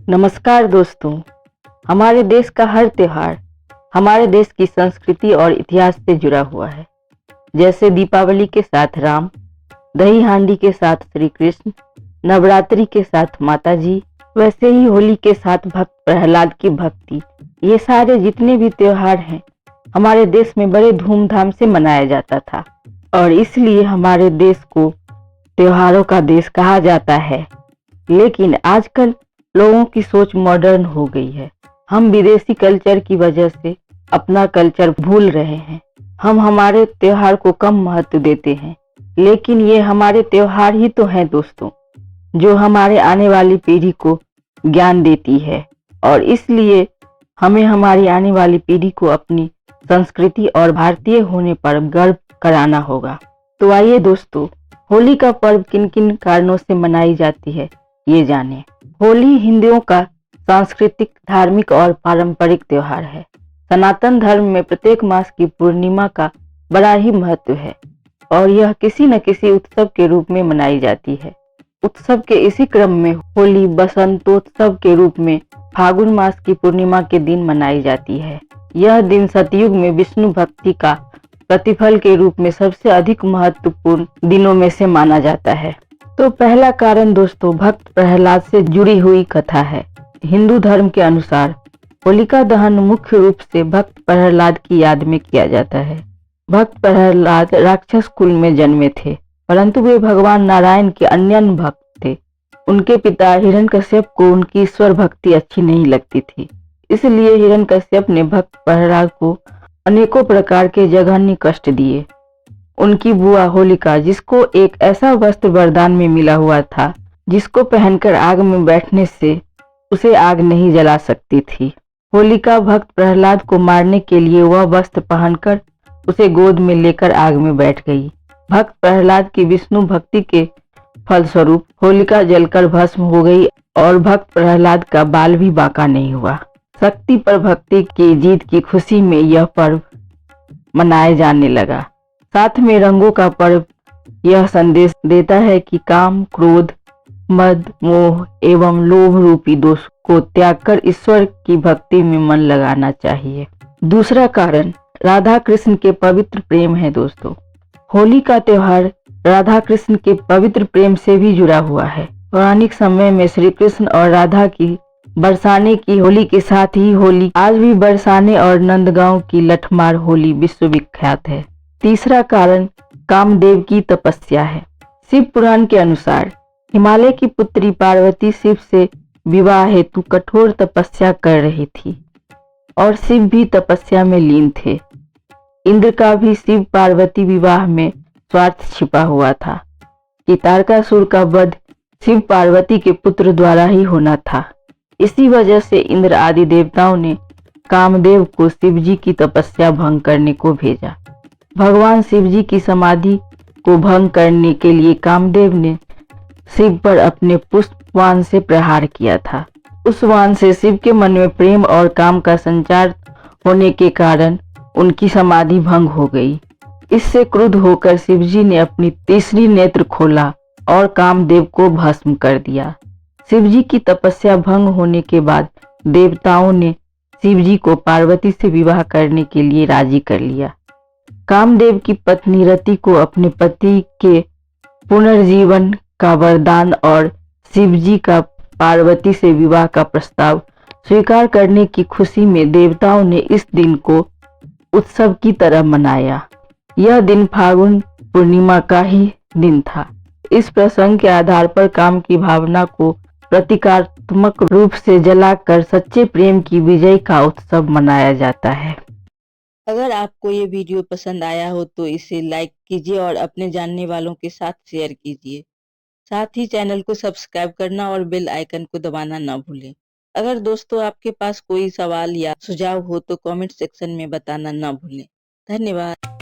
नमस्कार दोस्तों। हमारे देश का हर त्योहार हमारे देश की संस्कृति और इतिहास से जुड़ा हुआ है। जैसे दीपावली के साथ राम, दही हांडी के साथ श्री कृष्ण, नवरात्रि के साथ माता जी, वैसे ही होली के साथ भक्त प्रहलाद की भक्ति। ये सारे जितने भी त्योहार हैं हमारे देश में बड़े धूमधाम से मनाया जाता था और इसलिए हमारे देश को त्योहारों का देश कहा जाता है। लेकिन आजकल लोगों की सोच मॉडर्न हो गई है। हम विदेशी कल्चर की वजह से अपना कल्चर भूल रहे हैं। हम हमारे त्योहार को कम महत्व देते हैं, लेकिन ये हमारे त्योहार ही तो हैं दोस्तों, जो हमारे आने वाली पीढ़ी को ज्ञान देती है और इसलिए हमें हमारी आने वाली पीढ़ी को अपनी संस्कृति और भारतीय होने पर गर्व कराना होगा। तो आइए दोस्तों, होली का पर्व किन किन कारणों से मनाई जाती है ये जानें। होली हिंदुओं का सांस्कृतिक, धार्मिक और पारंपरिक त्योहार है। सनातन धर्म में प्रत्येक मास की पूर्णिमा का बड़ा ही महत्व है और यह किसी न किसी उत्सव के रूप में मनाई जाती है। उत्सव के इसी क्रम में होली बसंतोत्सव के रूप में फागुन मास की पूर्णिमा के दिन मनाई जाती है। यह दिन सतयुग में विष्णु भक्ति का प्रतिफल के रूप में सबसे अधिक महत्वपूर्ण दिनों में से माना जाता है। तो पहला कारण दोस्तों भक्त प्रहलाद से जुड़ी हुई कथा है। हिंदू धर्म के अनुसार होलिका दहन मुख्य रूप से भक्त प्रहलाद की याद में किया जाता है। भक्त प्रहलाद राक्षस कुल में जन्मे थे, परंतु वे भगवान नारायण के अनन्य भक्त थे। उनके पिता हिरण्यकश्यप को उनकी ईश्वर भक्ति अच्छी नहीं लगती थी, इसलिए हिरण्यकश्यप ने भक्त प्रहलाद को अनेकों प्रकार के जघन्य कष्ट दिए। उनकी बुआ होलिका, जिसको एक ऐसा वस्त्र वरदान में मिला हुआ था जिसको पहनकर आग में बैठने से उसे आग नहीं जला सकती थी, होलिका भक्त प्रहलाद को मारने के लिए वह वस्त्र पहनकर उसे गोद में लेकर आग में बैठ गई। भक्त प्रहलाद की विष्णु भक्ति के फलस्वरूप होलिका जलकर भस्म हो गई और भक्त प्रहलाद का बाल भी बांका नहीं हुआ। शक्ति पर भक्ति की जीत की खुशी में यह पर्व मनाया जाने लगा। साथ में रंगों का पर्व यह संदेश देता है कि काम, क्रोध, मद, मोह एवं लोभ रूपी दोष को त्याग कर ईश्वर की भक्ति में मन लगाना चाहिए। दूसरा कारण राधा कृष्ण के पवित्र प्रेम है दोस्तों। होली का त्योहार राधा कृष्ण के पवित्र प्रेम से भी जुड़ा हुआ है। पौराणिक समय में श्री कृष्ण और राधा की बरसाने की होली के साथ ही होली आज भी बरसाने और नंदगांव की लठमार होली विश्वविख्यात है। तीसरा कारण कामदेव की तपस्या है। शिव पुराण के अनुसार हिमालय की पुत्री पार्वती शिव से विवाह हेतु कठोर तपस्या कर रही थी और शिव भी तपस्या में लीन थे। इंद्र का भी शिव पार्वती विवाह में स्वार्थ छिपा हुआ था कि तारकासुर का वध शिव पार्वती के पुत्र द्वारा ही होना था। इसी वजह से इंद्र आदि देवताओं ने कामदेव को शिव जी की तपस्या भंग करने को भेजा। भगवान शिव जी की समाधि को भंग करने के लिए कामदेव ने शिव पर अपने पुष्पवान से प्रहार किया था। उस वान से शिव के मन में प्रेम और काम का संचार होने के कारण उनकी समाधि भंग हो गई। इससे क्रुद्ध होकर शिव जी ने अपनी तीसरी नेत्र खोला और कामदेव को भस्म कर दिया। शिव जी की तपस्या भंग होने के बाद देवताओं ने शिव जी को पार्वती से विवाह करने के लिए राजी कर लिया। कामदेव की पत्नी रति को अपने पति के पुनर्जीवन का वरदान और शिव जी का पार्वती से विवाह का प्रस्ताव स्वीकार करने की खुशी में देवताओं ने इस दिन को उत्सव की तरह मनाया। यह दिन फागुन पूर्णिमा का ही दिन था। इस प्रसंग के आधार पर काम की भावना को प्रतीकात्मक रूप से जलाकर सच्चे प्रेम की विजय का उत्सव मनाया जाता है। अगर आपको ये वीडियो पसंद आया हो तो इसे लाइक कीजिए और अपने जानने वालों के साथ शेयर कीजिए। साथ ही चैनल को सब्सक्राइब करना और बेल आइकन को दबाना ना भूलें। अगर दोस्तों आपके पास कोई सवाल या सुझाव हो तो कमेंट सेक्शन में बताना ना भूलें। धन्यवाद।